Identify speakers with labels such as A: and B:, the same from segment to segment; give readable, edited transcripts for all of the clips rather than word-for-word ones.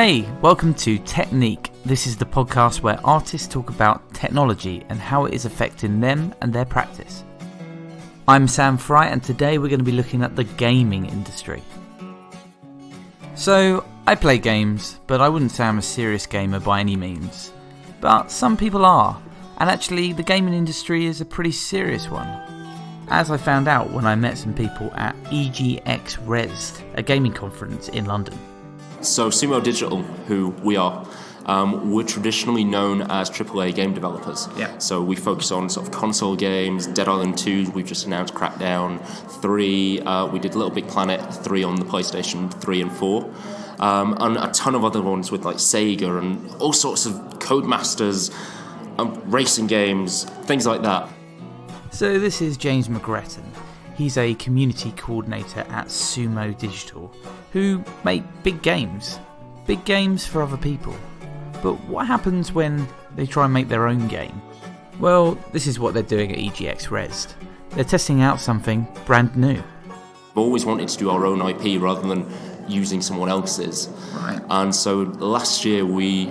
A: Hey, welcome to Technique. This is the podcast where artists talk about technology and how it is affecting them and their practice. I'm Sam Fry, and today we're going to be looking at the gaming industry. So, I play games, but I wouldn't say I'm a serious gamer by any means. But some people are, and actually the gaming industry is a pretty serious one. As I found out when I met some people at EGX Rezzed, a gaming conference in London.
B: So Sumo Digital, who we are, we're traditionally known as AAA game developers.
A: Yeah.
B: So we focus on sort of console games, Dead Island 2, we've just announced Crackdown 3, we did Little Big Planet 3 on the PlayStation 3 and 4, and a ton of other ones with like Sega and all sorts of Codemasters, racing games, things like that.
A: So this is James McGretton. He's a community coordinator at Sumo Digital, who make big games for other people. But what happens when they try and make their own game? Well, this is what they're doing at EGX Rezzed. They're testing out something brand new.
B: We've always wanted to do our own IP rather than using someone else's.
A: Right.
B: And so last year we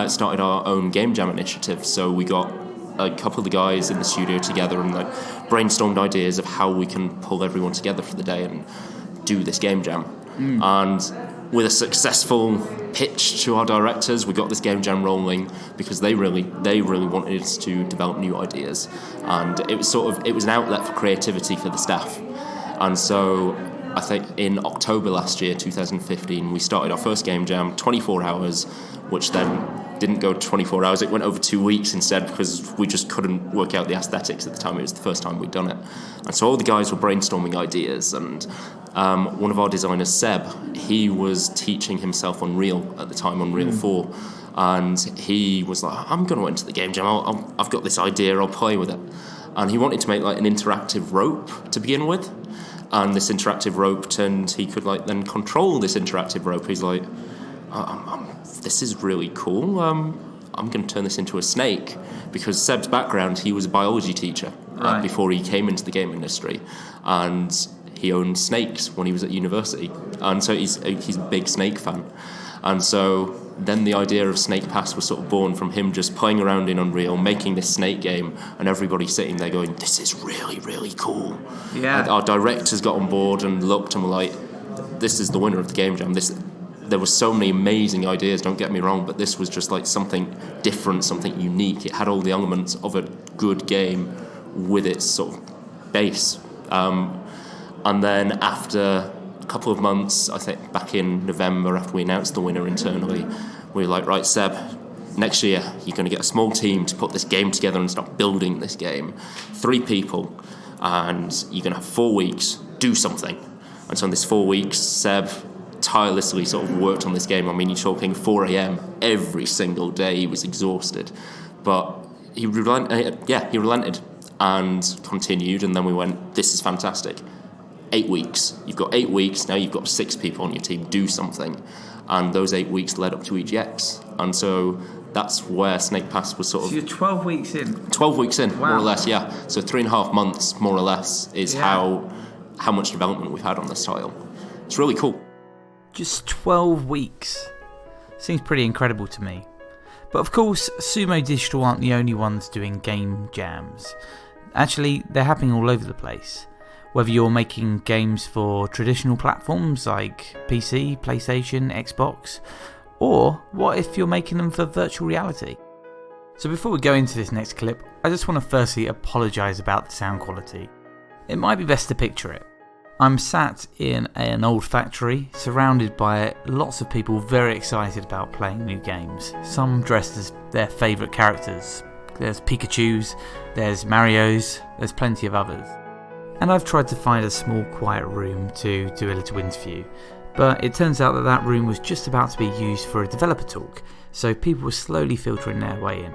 B: started our own game jam initiative. So we got a couple of the guys in the studio together and like brainstormed ideas of how we can pull everyone together for the day and do this game jam. And with a successful pitch to our directors, we got this game jam rolling because they really wanted us to develop new ideas, and it was an outlet for creativity for the staff. And so I think in October last year, 2015, we started our first game jam, 24 hours, which then didn't go to 24 hours, it went over 2 weeks instead because we just couldn't work out the aesthetics at the time. It was the first time we'd done it. And so all the guys were brainstorming ideas, and one of our designers, Seb, he was teaching himself Unreal at the time, Unreal 4, and he was like, I'm going to enter the game jam, I've got this idea, I'll play with it. And he wanted to make like an interactive rope to begin with, and this interactive rope he could like then control this interactive rope. He's like, this is really cool. I'm going to turn this into a snake, because Seb's background, he was a biology teacher before he came into the game industry, and he owned snakes when he was at university, and so he's a big snake fan. And so then the idea of Snake Pass was sort of born from him just playing around in Unreal, making this snake game, and everybody sitting there going, this is really, really cool.
A: Yeah.
B: And our directors got on board and looked and were like, this is the winner of the game jam. There were so many amazing ideas, don't get me wrong, but this was just like something different, something unique. It had all the elements of a good game with its sort of base. And then after a couple of months, I think back in November, after we announced the winner internally, we were like, right, Seb, next year you're going to get a small team to put this game together and start building this game. 3 people, and you're going to have 4 weeks, do something. And so in this 4 weeks, Seb tirelessly sort of worked on this game. I mean, you're talking 4 a.m. every single day. He was exhausted, but he relented and continued. And then we went, this is fantastic. 8 weeks. You've got 8 weeks. Now you've got 6 people on your team. Do something. And those 8 weeks led up to EGX. And so that's where Snake Pass was sort of...
A: So you're 12 weeks in?
B: 12 weeks in,
A: wow.
B: More or less, yeah. So 3.5 months, more or less, is how much development we've had on this title. It's really cool.
A: Just 12 weeks. Seems pretty incredible to me. But of course, Sumo Digital aren't the only ones doing game jams. Actually, they're happening all over the place. Whether you're making games for traditional platforms like PC, PlayStation, Xbox, or what if you're making them for virtual reality? So before we go into this next clip, I just want to firstly apologise about the sound quality. It might be best to picture it. I'm sat in an old factory, surrounded by lots of people very excited about playing new games. Some dressed as their favourite characters. There's Pikachus, there's Marios, there's plenty of others. And I've tried to find a small quiet room to do a little interview, but it turns out that room was just about to be used for a developer talk, so people were slowly filtering their way in.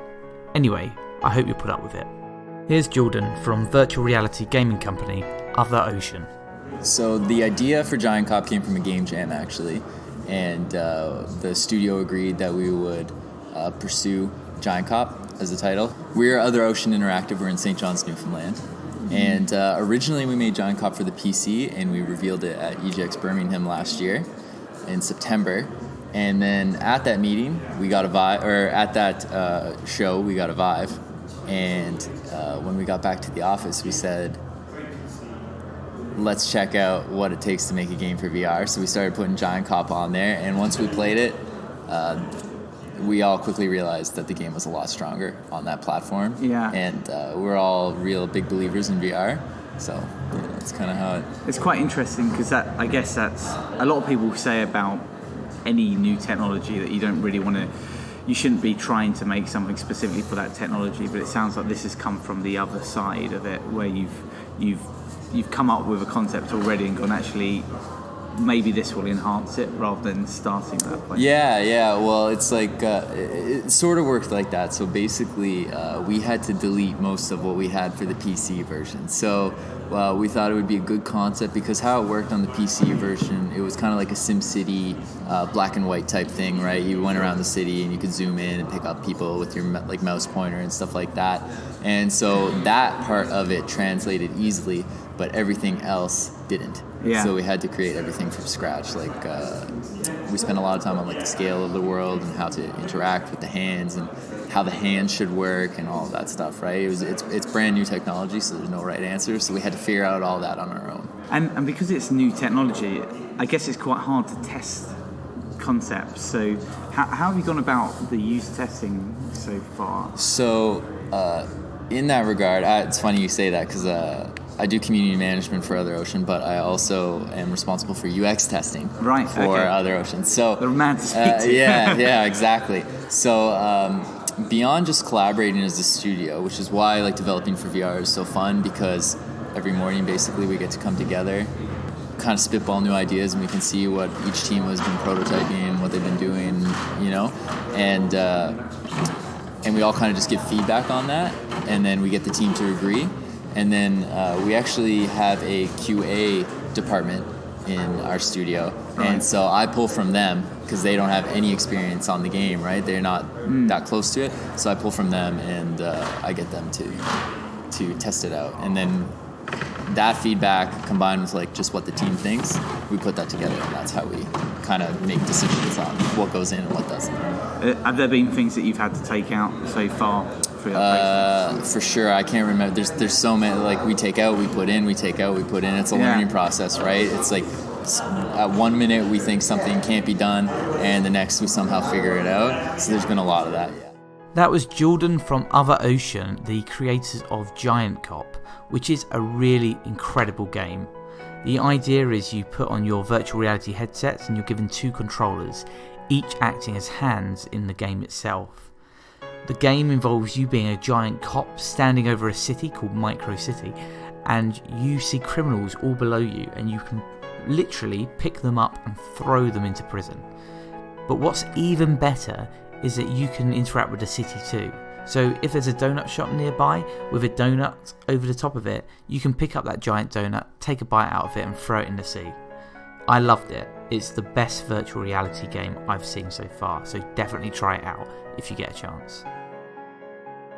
A: Anyway, I hope you'll put up with it. Here's Jordan from virtual reality gaming company Other Ocean.
C: So the idea for Giant Cop came from a game jam, actually, and the studio agreed that we would pursue Giant Cop as the title. We're Other Ocean Interactive. We're in St. John's, Newfoundland. And originally we made Giant Cop for the PC, and we revealed it at EGX Birmingham last year in September. And then at that meeting, we got a Vive, or at that show, we got a Vive. And when we got back to the office, we said, let's check out what it takes to make a game for VR. So we started putting Giant Cop on there. And once we played it, we all quickly realized that the game was a lot stronger on that platform.
A: Yeah.
C: And we're all real big believers in VR. So that's kind of how it...
A: It's quite interesting because I guess that's... A lot of people say about any new technology that you don't really want to... You shouldn't be trying to make something specifically for that technology, but it sounds like this has come from the other side of it, where you've come up with a concept already and gone, actually, maybe this will enhance it rather than starting at that point.
C: Yeah. Well, it's like it sort of worked like that. So basically, we had to delete most of what we had for the PC version. So we thought it would be a good concept because how it worked on the PC version, it was kind of like a SimCity black and white type thing, right? You went around the city and you could zoom in and pick up people with your like mouse pointer and stuff like that. And so that part of it translated easily, but everything else didn't.
A: Yeah.
C: So we had to create everything from scratch. Like we spent a lot of time on like the scale of the world and how to interact with the hands and how the hands should work and all of that stuff, right? It's brand new technology, so there's no right answer. So we had to figure out all that on our own.
A: And because it's new technology, I guess it's quite hard to test concepts. So how have you gone about the user testing so far?
C: So in that regard, it's funny you say that because I do community management for Other Ocean, but I also am responsible for UX testing for Other Ocean. So
A: the man to speak to.
C: Yeah, exactly. So beyond just collaborating as a studio, which is why I like developing for VR is so fun, because every morning basically we get to come together, kind of spitball new ideas, and we can see what each team has been prototyping, what they've been doing, you know, and we all kind of just give feedback on that, and then we get the team to agree. And then we actually have a QA department in our studio. Right. And so I pull from them because they don't have any experience on the game, right? They're not that close to it. So I pull from them and I get them to test it out. And then that feedback combined with like just what the team thinks, we put that together, and that's how we kind of make decisions on what goes in and what doesn't.
A: Have there been things that you've had to take out so far?
C: For sure, I can't remember. There's so many. Like we take out, we put in, we take out, we put in. It's a learning process, right? It's like at 1 minute we think something can't be done, and the next we somehow figure it out. So there's been a lot of that. Yeah.
A: That was Jordan from Other Ocean, the creators of Giant Cop, which is a really incredible game. The idea is you put on your virtual reality headsets and you're given 2 controllers, each acting as hands in the game itself. The game involves you being a giant cop standing over a city called Micro City, and you see criminals all below you, and you can literally pick them up and throw them into prison. But what's even better is that you can interact with the city too. So if there's a donut shop nearby with a donut over the top of it, you can pick up that giant donut, take a bite out of it and throw it in the sea. I loved it. It's the best virtual reality game I've seen so far, so definitely try it out if you get a chance.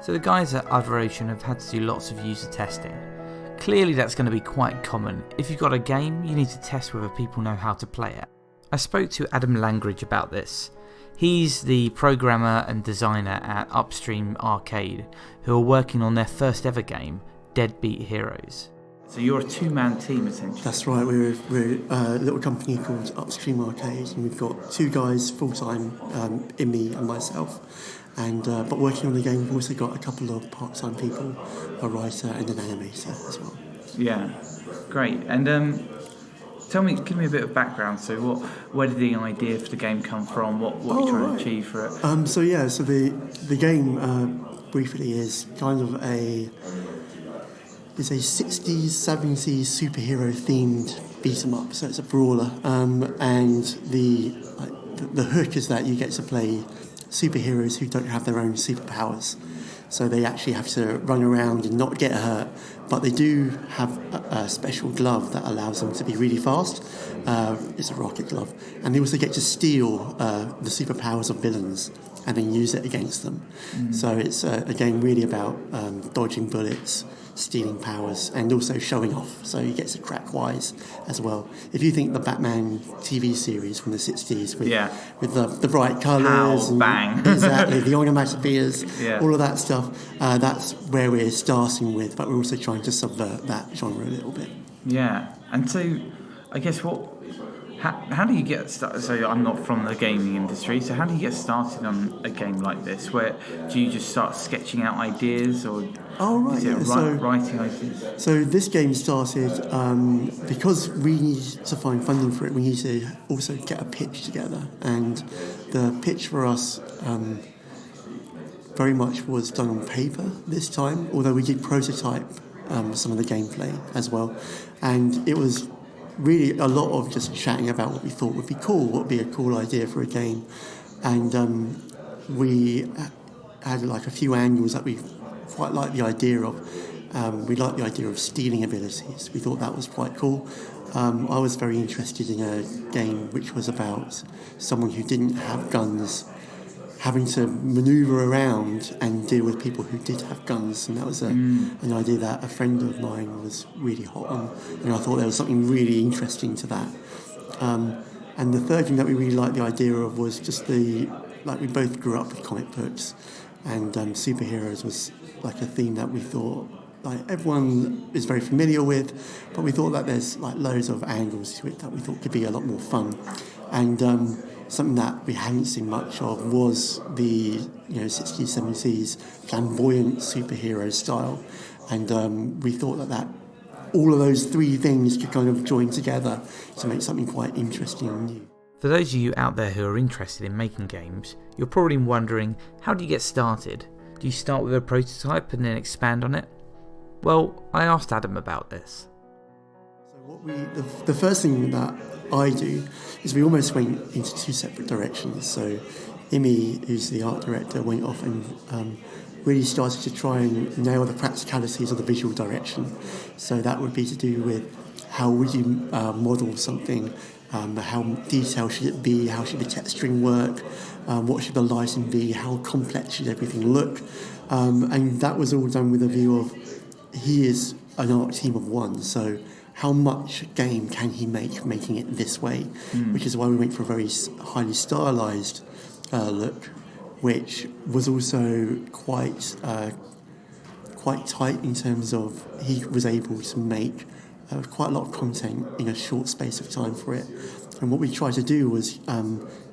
A: So the guys at Other Ocean have had to do lots of user testing. Clearly that's going to be quite common. If you've got a game, you need to test whether people know how to play it. I spoke to Adam Langridge about this. He's the programmer and designer at Upstream Arcade, who are working on their first ever game, Deadbeat Heroes. So you're a 2-man team essentially?
D: That's right, we're a little company called Upstream Arcade, and we've got 2 guys full-time, in me and myself. And but working on the game, we've also got a couple of part-time people, a writer and an animator as well. Yeah,
A: great. And give me a bit of background. So where did the idea for the game come from? What are you trying to achieve for it?
D: So the game briefly is kind of a 60s, 70s superhero themed beat 'em up. So it's a brawler, and the hook is that you get to play superheroes who don't have their own superpowers. So they actually have to run around and not get hurt, but they do have a special glove that allows them to be really fast. It's a rocket glove. And they also get to steal the superpowers of villains. and then use it against them. So it's a game really about dodging bullets, stealing powers, and also showing off. So he gets a crack wise as well. If you think the Batman TV series from the 60s with the bright colours,
A: Pow, bang.
D: exactly, the onomatopoeias,
A: Yeah.
D: all of that stuff, that's where we're starting with, but we're also trying to subvert that genre a little bit.
A: Yeah, and so I guess how do you get started? So I'm not from the gaming industry, so how do you get started on a game like this? Where do you just start sketching out ideas, or is it writing ideas?
D: So this game started because we needed to find funding for it. We need to also get a pitch together, and the pitch for us very much was done on paper this time, although we did prototype some of the gameplay as well, and it was really a lot of just chatting about what we thought would be cool, what would be a cool idea for a game, and we had like a few angles that we quite liked the idea of. We liked the idea of stealing abilities. We thought that was quite cool. I was very interested in a game which was about someone who didn't have guns having to manoeuvre around and deal with people who did have guns, and that was an idea that a friend of mine was really hot on, and I thought there was something really interesting to that. And the third thing that we really liked the idea of was just we both grew up with comic books, and superheroes was like a theme that we thought like everyone is very familiar with, but we thought that there's like loads of angles to it that we thought could be a lot more fun. And something that we hadn't seen much of was the 60s, 70s flamboyant superhero style, and we thought that all of those three things could kind of join together to make something quite interesting and new.
A: For those of you out there who are interested in making games, you're probably wondering, how do you get started? Do you start with a prototype and then expand on it? Well, I asked Adam about this.
D: So the first thing that I do is we almost went into two separate directions. So Imi, who's the art director, went off and really started to try and nail the practicalities of the visual direction. So that would be to do with how would you model something, how detailed should it be, how should the texturing work, what should the lighting be, how complex should everything look. And that was all done with a view of he is an art team of one, so how much game can he make making it this way, which is why we went for a very highly stylized look, which was also quite tight in terms of he was able to make quite a lot of content in a short space of time for it. And what we tried to do was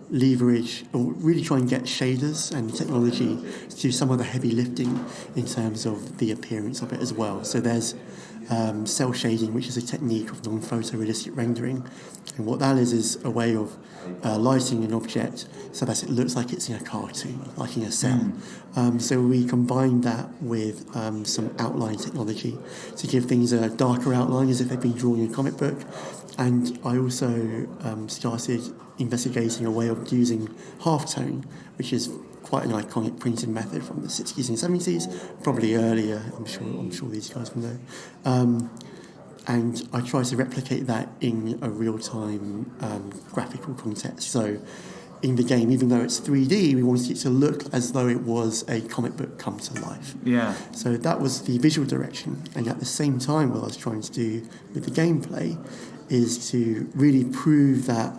D: leverage, or really try and get shaders and technology to do some of the heavy lifting in terms of the appearance of it as well. So there's cell shading, which is a technique of non-photorealistic rendering, and what that is a way of lighting an object so that it looks like it's in a cartoon, like in a cell. So we combined that with some outline technology to give things a darker outline as if they've been drawn in a comic book. And I also started investigating a way of using halftone, which is quite an iconic printing method from the 60s and 70s, probably earlier, I'm sure these guys will know. And I try to replicate that in a real-time graphical context. So in the game, even though it's 3D, we wanted it to look as though it was a comic book come to life.
A: Yeah.
D: So that was the visual direction. And at the same time, what I was trying to do with the gameplay is to really prove that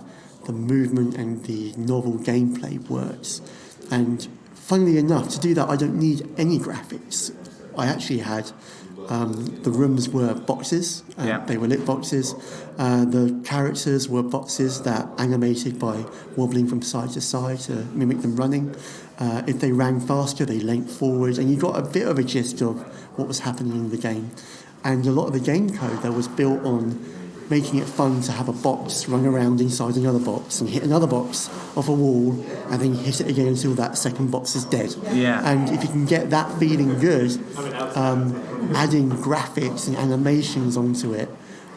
D: the movement and the novel gameplay works. And funnily enough, to do that, I don't need any graphics. I actually had the rooms were boxes. They were lit boxes. The characters were boxes that animated by wobbling from side to side to mimic them running. If they ran faster, they leant forward, and you got a bit of a gist of what was happening in the game. And a lot of the game code that was built on making it fun to have a box run around inside another box and hit another box off a wall and then hit it again until that second box is dead.
A: Yeah.
D: And if you can get that feeling good, adding graphics and animations onto it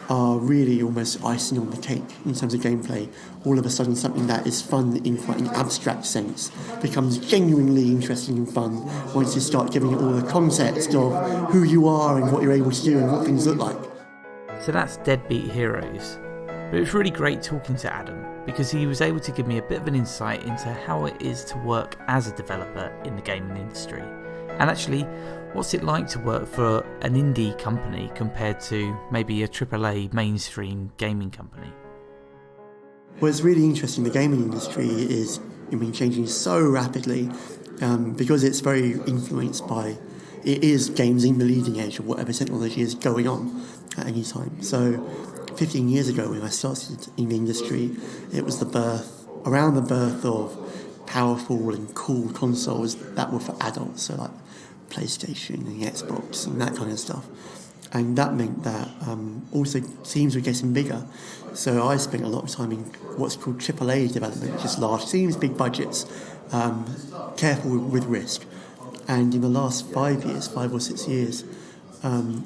D: are really almost icing on the cake in terms of gameplay. All of a sudden something that is fun in quite an abstract sense becomes genuinely interesting and fun once you start giving it all the context of who you are and what you're able to do and what things look like.
A: So that's Deadbeat Heroes. But it was really great talking to Adam. because he was able to give me a bit of an insight into how it is to work as a developer in the gaming industry, and actually what's it like to work for an indie company compared to maybe a AAA mainstream gaming company.
D: What's really interesting in the gaming industry is, changing so rapidly because it's very influenced by, it is games in the leading edge of whatever technology is going on at any time. So 15 years ago when I started in the industry, it was around the birth of powerful and cool consoles that were for adults, so like PlayStation and Xbox and that kind of stuff. And that meant that also teams were getting bigger. So I spent a lot of time in what's called AAA development, which is large teams, big budgets, careful with risk. And in the last 5 or 6 years,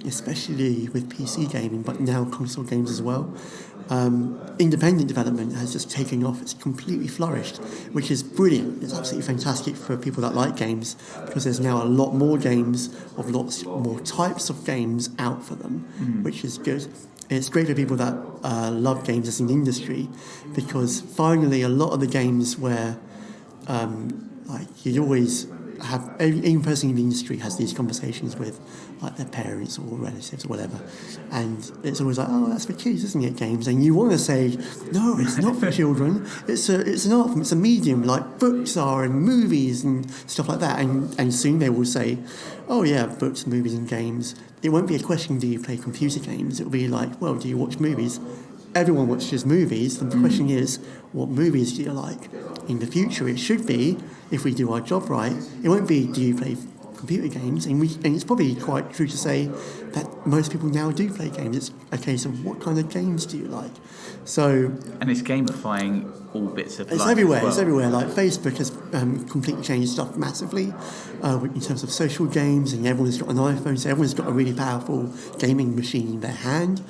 D: especially with PC gaming, but now console games as well, independent development has just taken off. It's completely flourished, which is brilliant. It's absolutely fantastic for people that like games, because there's now a lot more games of lots more types of games out for them, which is good. It's great for people that love games as an industry, because finally a lot of the games where you always have, any person in the industry has these conversations with like their parents or relatives or whatever, and it's always like, oh, that's for kids, isn't it, games? And you want to say, no, it's not for children, it's an art form, it's a medium like books are and movies and stuff like that, and soon they will say, oh yeah, books, movies and games. It won't be a question, do you play computer games? It will be like, well, do you watch movies? Everyone watches movies. The question is, what movies do you like? In the future, it should be, if we do our job right, it won't be, do you play computer games? And it's probably quite true to say that most people now do play games. It's a case of what kind of games do you like? So,
A: and it's gamifying all bits of
D: life. It's everywhere. Like Facebook has completely changed stuff massively in terms of social games, and everyone's got an iPhone, so everyone's got a really powerful gaming machine in their hand,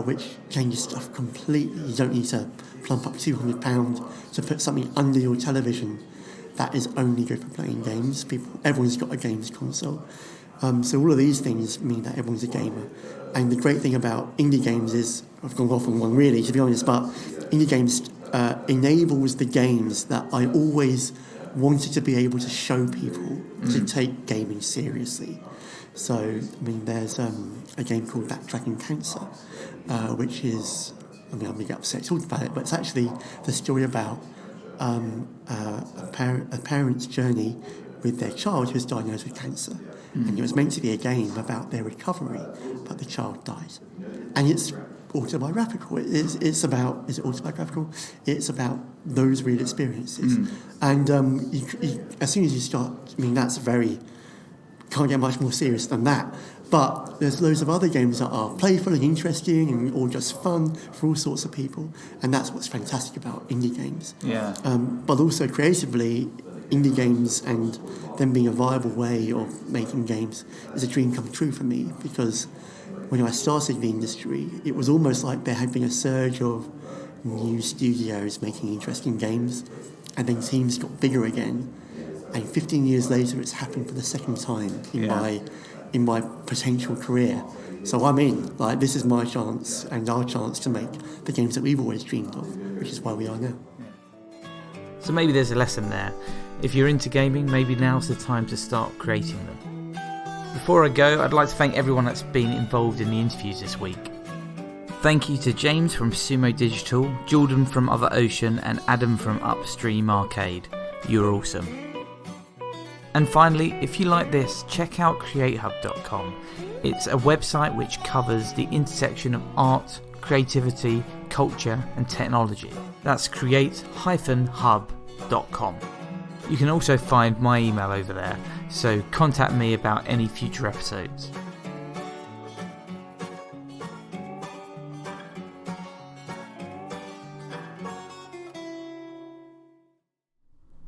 D: which changes stuff completely. You don't need to plump up £200 to put something under your television that is only good for playing games. Everyone's got a games console. So all of these things mean that everyone's a gamer. And the great thing about indie games is, I've gone off on one really, to be honest, but indie games enables the games that I always wanted to be able to show people to take gaming seriously. So, there's a game called Backtracking Cancer, which is, I'm going to get upset talking about it, but it's actually the story about a parent's journey with their child who was diagnosed with cancer. And it was meant to be a game about their recovery, but the child dies. And it's autobiographical. It's about, is it autobiographical? It's about those real experiences. And as soon as you start, that's can't get much more serious than that. But there's loads of other games that are playful and interesting and or just fun for all sorts of people. And that's what's fantastic about indie games.
A: Yeah.
D: But also creatively, indie games and them being a viable way of making games is a dream come true for me, because when I started the industry, it was almost like there had been a surge of new studios making interesting games, and then teams got bigger again. And 15 years later, it's happened for the second time in my potential career. So I'm in. This is my chance and our chance to make the games that we've always dreamed of, which is why we are now.
A: So maybe there's a lesson there. If you're into gaming, maybe now's the time to start creating them. Before I go, I'd like to thank everyone that's been involved in the interviews this week. Thank you to James from Sumo Digital, Jordan from Other Ocean, and Adam from Upstream Arcade. You're awesome. And finally, if you like this, check out createhub.com. It's a website which covers the intersection of art, creativity, culture and technology. That's create-hub.com. You can also find my email over there, so contact me about any future episodes.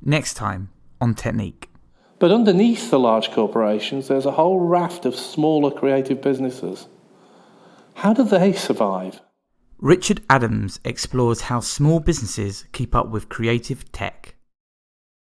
A: Next time on Technique.
E: But underneath the large corporations, there's a whole raft of smaller creative businesses. How do they survive?
A: Richard Adams explores how small businesses keep up with creative tech.